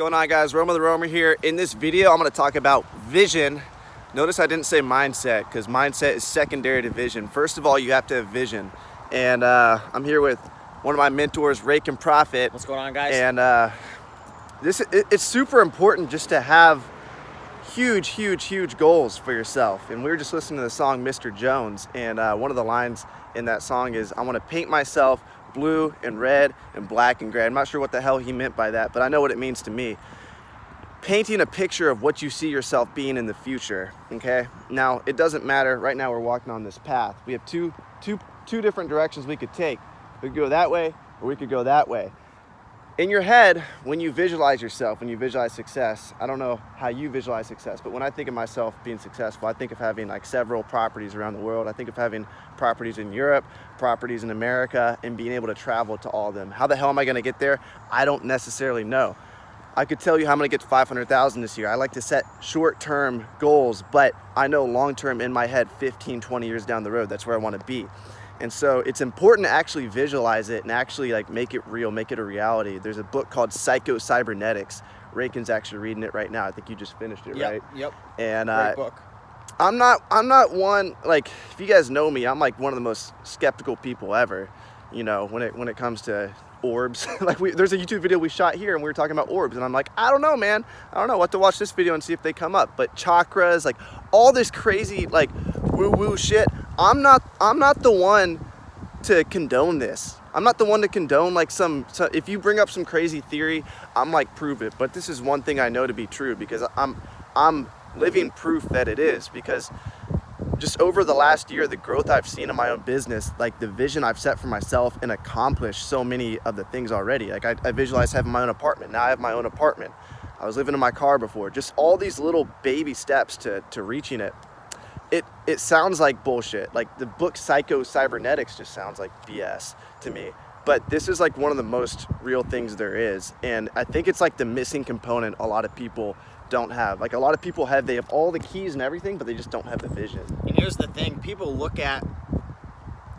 going on, guys? Roma the Roamer here. In this video, I'm going to talk about vision. Notice I didn't say mindset, because mindset is secondary to vision. First of all, you have to have vision. And I'm here with one of my mentors, Raiken Profit. What's going on, guys? And it's super important just to have huge goals for yourself. And we were just listening to the song Mr. Jones, and one of the lines in that song is, I want to paint myself blue and red and black and gray. I'm not sure what the hell he meant by that, but I know what it means to me. Painting a picture of what you see yourself being in the future, okay? Now, it doesn't matter. Right now, we're walking on this path. We have two different directions we could take. We could go that way, or we could go that way. In your head, when you visualize yourself, when you visualize success, I don't know how you visualize success, but when I think of myself being successful, I think of having like several properties around the world. I think of having properties in Europe, properties in America, and being able to travel to all of them. How the hell am I gonna get there? I don't necessarily know. I could tell you how I'm gonna get to 500,000 this year. I like to set short-term goals, but I know long-term in my head, 15, 20 years down the road, that's where I wanna be. And so it's important to actually visualize it and actually like make it real, make it a reality. There's a book called Cybernetics. Raiken's actually reading it right now. I think you just finished it, right? Yep. And great book. I'm not one, like, if you guys know me, I'm like one of the most skeptical people ever, you know, when it comes to orbs. Like there's a YouTube video we shot here and we were talking about orbs, and I'm like, I don't know, man. I don't know. What to watch this video and see if they come up. But chakras, like all this crazy like woo-woo shit, I'm not the one to condone this. I'm not the one to condone like if you bring up some crazy theory, I'm like, prove it. But this is one thing I know to be true, because I'm living proof that it is. Because just over the last year, the growth I've seen in my own business, like the vision I've set for myself and accomplished so many of the things already. Like I visualized having my own apartment. Now I have my own apartment. I was living in my car before. Just all these little baby steps to reaching it. It sounds like bullshit. Like the book Cybernetics just sounds like BS to me. But this is like one of the most real things there is. And I think it's like the missing component a lot of people don't have. Like a lot of people they have all the keys and everything, but they just don't have the vision. And here's the thing, people look at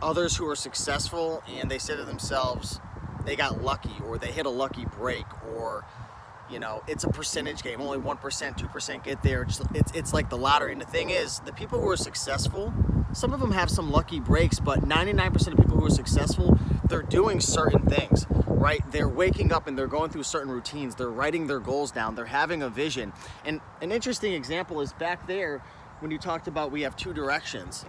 others who are successful and they say to themselves, they got lucky, or they hit a lucky break, or you know, it's a percentage game. Only 1%, 2% get there. It's like the lottery. And the thing is, the people who are successful, some of them have some lucky breaks, but 99% of people who are successful, they're doing certain things, right? They're waking up and they're going through certain routines. They're writing their goals down. They're having a vision. And an interesting example is back there when you talked about we have two directions.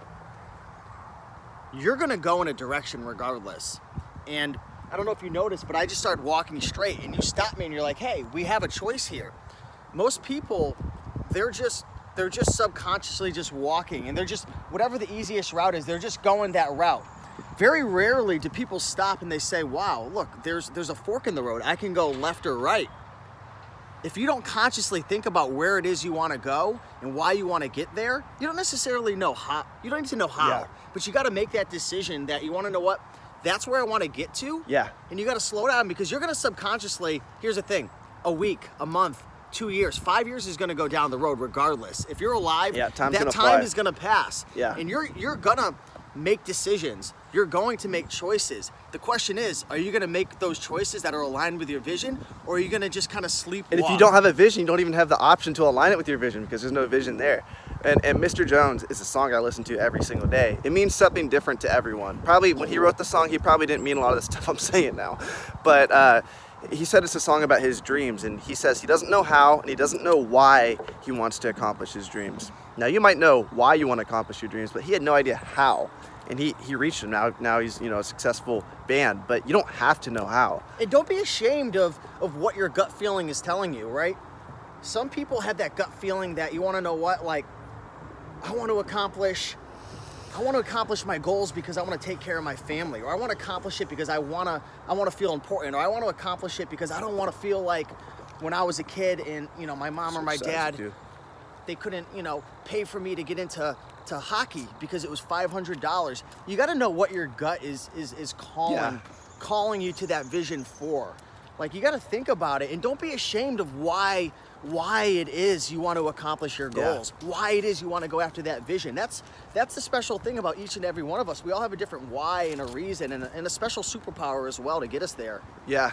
You're gonna go in a direction regardless. And I don't know if you noticed, but I just started walking straight and you stopped me and you're like, hey, we have a choice here. Most people, they're just subconsciously just walking, and they're just, whatever the easiest route is, they're just going that route. Very rarely do people stop and they say, wow, look, there's a fork in the road. I can go left or right. If you don't consciously think about where it is you want to go and why you want to get there, you don't necessarily know how. You don't need to know how, but you got to make that decision that you want to know what, that's where I want to get to. Yeah. And you got to slow down, because you're going to subconsciously, here's the thing, a week, a month, 2 years, 5 years is going to go down the road regardless. If you're alive, that time is going to pass. Yeah. And you're going to make decisions. You're going to make choices. The question is, are you going to make those choices that are aligned with your vision, or are you going to just kind of sleepwalk? And if you don't have a vision, you don't even have the option to align it with your vision, because there's no vision there. And Mr. Jones is a song I listen to every single day. It means something different to everyone. Probably when he wrote the song, he probably didn't mean a lot of the stuff I'm saying now. But he said it's a song about his dreams, and he says he doesn't know how and he doesn't know why he wants to accomplish his dreams. Now, you might know why you want to accomplish your dreams, but he had no idea how. And he reached them. Now he's, you know, a successful band, but you don't have to know how. And don't be ashamed of what your gut feeling is telling you, right? Some people have that gut feeling that you want to know what, like, I want to accomplish my goals because I want to take care of my family, or I want to accomplish it because I want to feel important, or I want to accomplish it because I don't want to feel like when I was a kid and, you know, my mom or my dad, they couldn't, you know, pay for me to get into hockey because it was $500. You got to know what your gut is calling you to that vision for. Like, you got to think about it, and don't be ashamed of why it is you want to accomplish your goals, why it is you want to go after that vision. That's the special thing about each and every one of us. We all have a different why and a reason and a special superpower as well to get us there. Yeah,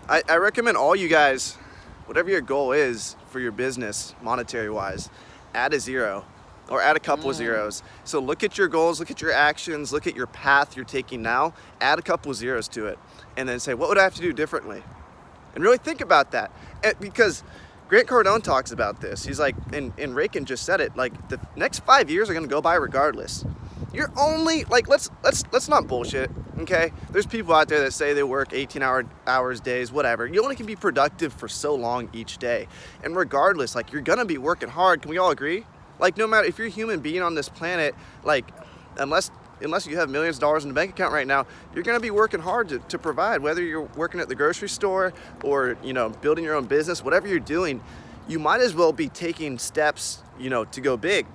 I recommend all you guys whatever your goal is for your business, monetary wise, add a zero or add a couple of zeros. So look at your goals, look at your actions, look at your path you're taking now, add a couple of zeros to it, and then say, what would I have to do differently? And really think about that. Because Grant Cardone talks about this. He's like, and Raiken just said it, like the next 5 years are gonna go by regardless. You're only, like, let's not bullshit, okay? There's people out there that say they work 18-hour days, whatever. You only can be productive for so long each day. And regardless, like, you're gonna be working hard. Can we all agree? Like, no matter, if you're a human being on this planet, like, unless you have millions of dollars in the bank account right now, you're gonna be working hard to provide, whether you're working at the grocery store or, you know, building your own business, whatever you're doing, you might as well be taking steps, you know, to go big.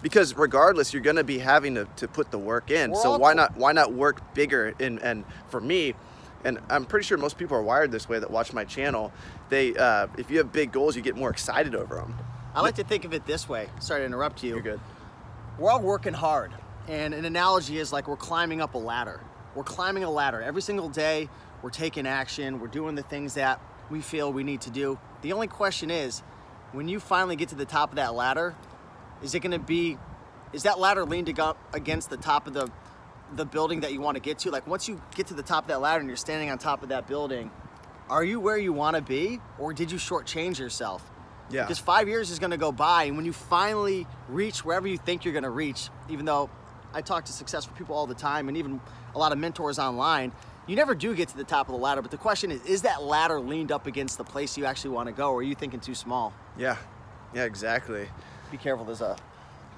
Because regardless, you're gonna be having to put the work in. So why not work bigger? And for me, and I'm pretty sure most people are wired this way that watch my channel, they if you have big goals, you get more excited over them. I like to think of it this way. Sorry to interrupt you. You're good. We're all working hard. And an analogy is like we're climbing up a ladder. We're climbing a ladder. Every single day, we're taking action. We're doing the things that we feel we need to do. The only question is, when you finally get to the top of that ladder, is that ladder leaned up against the top of the building that you want to get to? Like once you get to the top of that ladder and you're standing on top of that building, are you where you want to be, or did you shortchange yourself? Yeah. Because 5 years is going to go by, and when you finally reach wherever you think you're going to reach, even though I talk to successful people all the time and even a lot of mentors online, you never do get to the top of the ladder. But the question is that ladder leaned up against the place you actually want to go, or are you thinking too small? Yeah, exactly. Be careful, there's a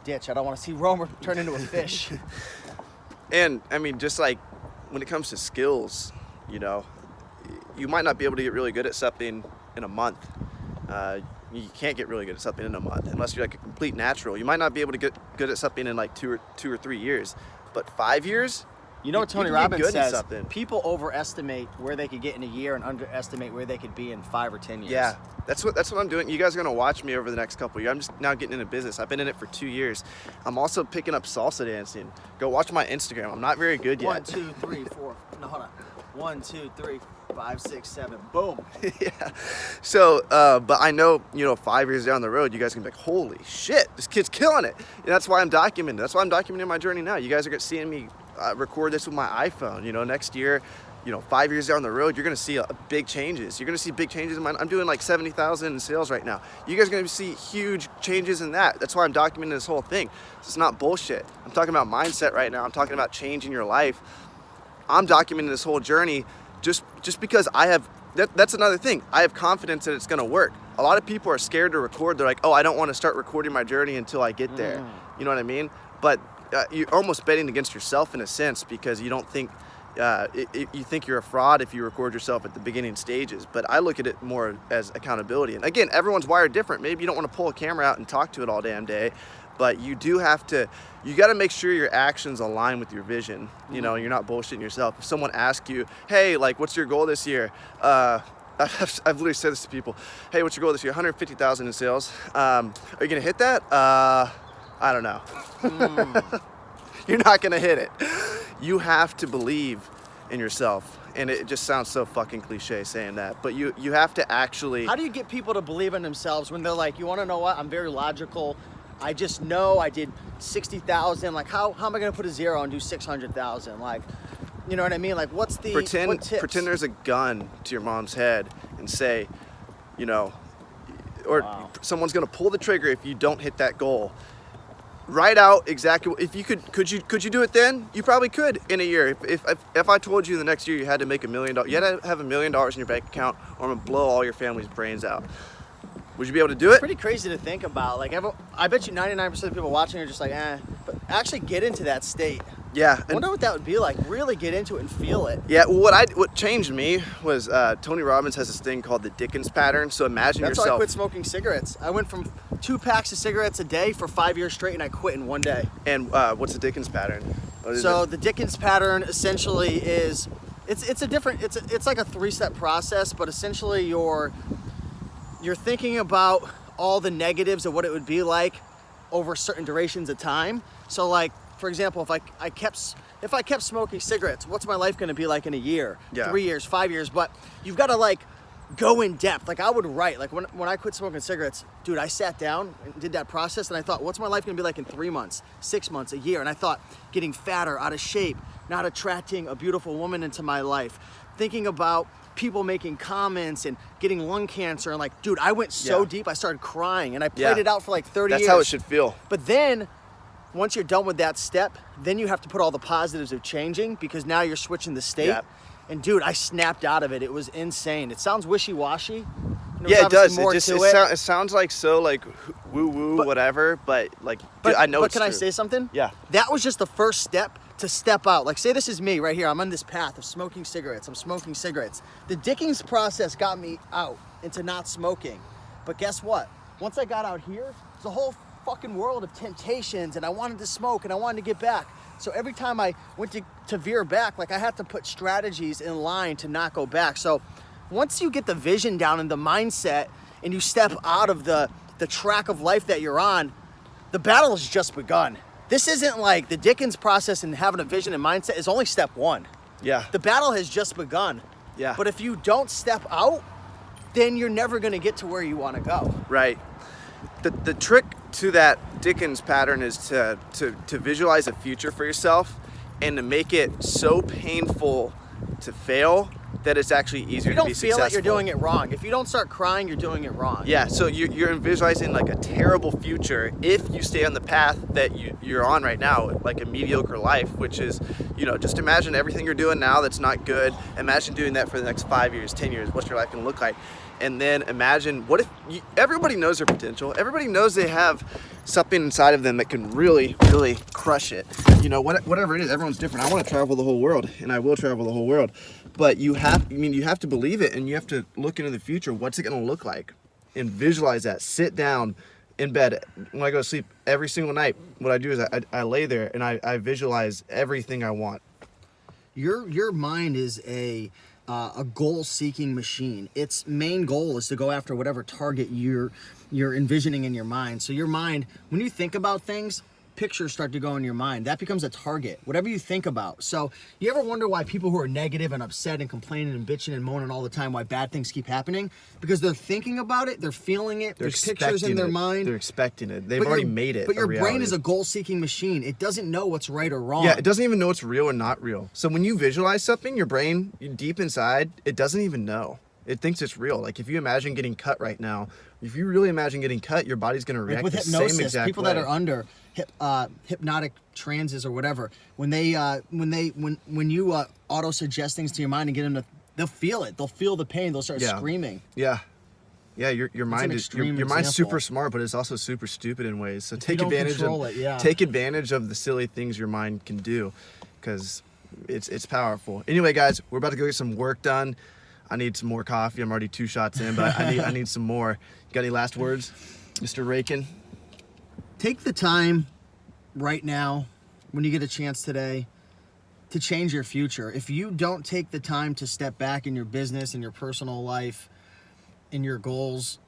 ditch. I don't want to see Romer turn into a fish. And I mean, just like when it comes to skills, you know, you might not be able to get really good at something in a month. You can't get really good at something in a month unless you're like a complete natural. You might not be able to get good at something in like two or 3 years, but 5 years. You know what Tony can get Robbins good at says? something. People overestimate where they could get in a year and underestimate where they could be in 5 or 10 years. Yeah, that's what I'm doing. You guys are gonna watch me over the next couple of years. I'm just now getting into business. I've been in it for 2 years. I'm also picking up salsa dancing. Go watch my Instagram. I'm not very good yet. 1, 2, 3, 4. No, hold on. 1, 2, 3, 5, 6, 7. Boom. Yeah. So, but I know, you know, 5 years down the road, you guys can be like, holy shit, this kid's killing it. And that's why I'm documenting. That's why I'm documenting my journey now. You guys are gonna see me record this with my iPhone. You know, next year, you know, 5 years down the road, you're gonna see big changes. You're gonna see big changes in mine. I'm doing like 70,000 in sales right now. You guys are gonna see huge changes in that. That's why I'm documenting this whole thing. It's not bullshit. I'm talking about mindset right now. I'm talking about changing your life. I'm documenting this whole journey just because I have, that's another thing. I have confidence that it's gonna work. A lot of people are scared to record. They're like, oh, I don't wanna start recording my journey until I get there. You know what I mean? But you're almost betting against yourself in a sense, because you don't think, you think you're a fraud if you record yourself at the beginning stages. But I look at it more as accountability. And again, everyone's wired different. Maybe you don't wanna pull a camera out and talk to it all damn day, but you do have to, you gotta make sure your actions align with your vision. You know, you're not bullshitting yourself. If someone asks you, hey, like, what's your goal this year? I've literally said this to people. Hey, what's your goal this year? 150,000 in sales. Are you gonna hit that? I don't know. You're not gonna hit it. You have to believe in yourself. And it just sounds so fucking cliche saying that, but you have to actually. How do you get people to believe in themselves when they're like, you wanna know what? I'm very logical. I just know I did 60,000. Like, how am I gonna put a zero and do 600,000? Like, you know what I mean? Like, what's the pretend there's a gun to your mom's head and say, you know, or someone's gonna pull the trigger if you don't hit that goal. Write out exactly, if you could you do it then? You probably could in a year. If I told you the next year you had to make $1 million, you had to have $1 million in your bank account, or I'm gonna blow all your family's brains out. Would you be able to do it? It's pretty crazy to think about. Like, I bet you 99% of people watching are just like, eh. But actually get into that state. Yeah. I wonder what that would be like. Really get into it and feel it. Yeah. Well, what changed me was Tony Robbins has this thing called the Dicken pattern. So imagine That's yourself. That's why I quit smoking cigarettes. I went from 2 packs of cigarettes a day for 5 years straight, and I quit in 1 day. And what's the Dicken pattern? So the Dicken pattern essentially is, it's like a 3-step process, but essentially you're thinking about all the negatives of what it would be like over certain durations of time. So, like, for example, if I kept smoking cigarettes, what's my life going to be like in a year, 3 years, 5 years? But you've got to, like, go in depth. Like I would write, like when I quit smoking cigarettes, dude, I sat down and did that process and I thought, what's my life gonna be like in 3 months, 6 months, a year? And I thought, getting fatter, out of shape, not attracting a beautiful woman into my life, thinking about people making comments and getting lung cancer. And like, dude, I went so deep, I started crying and I played it out for like 30 years. That's how it should feel. But then, once you're done with that step, then you have to put all the positives of changing because now you're switching the state. Yeah. And dude, I snapped out of it. It was insane. It sounds wishy-washy. Yeah, it does. It sounds like so like woo-woo, whatever, but like, dude, I know but it's can true. I say something? Yeah. That was just the first step to step out. Like say this is me right here. I'm on this path of smoking cigarettes. I'm smoking cigarettes. The Dickens process got me out into not smoking. But guess what? Once I got out here, it's a whole fucking world of temptations and I wanted to smoke and I wanted to get back. So every time I went to veer back, like I had to put strategies in line to not go back. So once you get the vision down and the mindset and you step out of the track of life that you're on, the battle has just begun. This isn't like the Dickens process and having a vision and mindset is only step one. Yeah. The battle has just begun. Yeah. But if you don't step out, then you're never gonna get to where you wanna go. Right. The trick to that Dickens pattern is to visualize a future for yourself and to make it so painful to fail that it's actually easier to be successful. You don't feel like you're doing it wrong. If you don't start crying, you're doing it wrong. Yeah, so you're visualizing like a terrible future if you stay on the path that you're on right now, like a mediocre life, which is, just imagine everything you're doing now that's not good. Imagine doing that for the next 5 years, 10 years. What's your life gonna look like? And then imagine, what if everybody knows their potential. Everybody knows they have something inside of them that can really, really crush it. Whatever it is, everyone's different. I want to travel the whole world, and I will travel the whole world. But you have to believe it, and you have to look into the future. What's it going to look like? And visualize that. Sit down in bed. When I go to sleep every single night, what I do is I lay there, and I visualize everything I want. Your mind is a goal-seeking machine. Its main goal is to go after whatever target you're envisioning in your mind. So your mind, when you think about things, pictures start to go in your mind. That becomes a target, whatever you think about. So you ever wonder why people who are negative and upset and complaining and bitching and moaning all the time, why bad things keep happening? Because they're thinking about it, they're feeling it, there's pictures in their mind. They're expecting it. They've already made it. But your brain is a goal-seeking machine. It doesn't know what's right or wrong. Yeah, it doesn't even know what's real or not real. So when you visualize something, your brain, deep inside, it doesn't even know. It thinks it's real. Like if you imagine getting cut right now, if you really imagine getting cut, your body's going to react the same exact way. People that are under hypnotic trances or whatever, when you auto suggest things to your mind and get them to, they'll feel it. They'll feel the pain. They'll start screaming. Yeah. Yeah, your mind's super smart, but it's also super stupid in ways. So take advantage of the silly things your mind can do, because it's powerful. Anyway, guys, we're about to go get some work done. I need some more coffee. I'm already 2 shots in, but I need some more. You got any last words, Mr. Raiken? Take the time right now, when you get a chance today, to change your future. If you don't take the time to step back in your business, in your personal life, in your goals,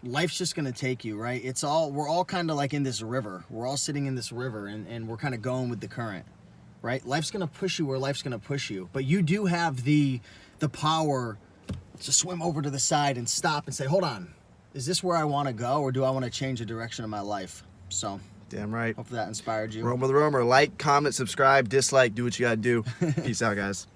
life's just going to take you, right? We're all kind of like in this river. We're all sitting in this river and we're kind of going with the current, right? Life's going to push you where life's going to push you. But you do have the power to swim over to the side and stop and say, hold on, is this where I want to go, or do I want to change the direction of my life? So damn right. Hopefully that inspired you. Roam with the Roamer. Like, comment, subscribe, dislike, do what you gotta do. Peace out, guys.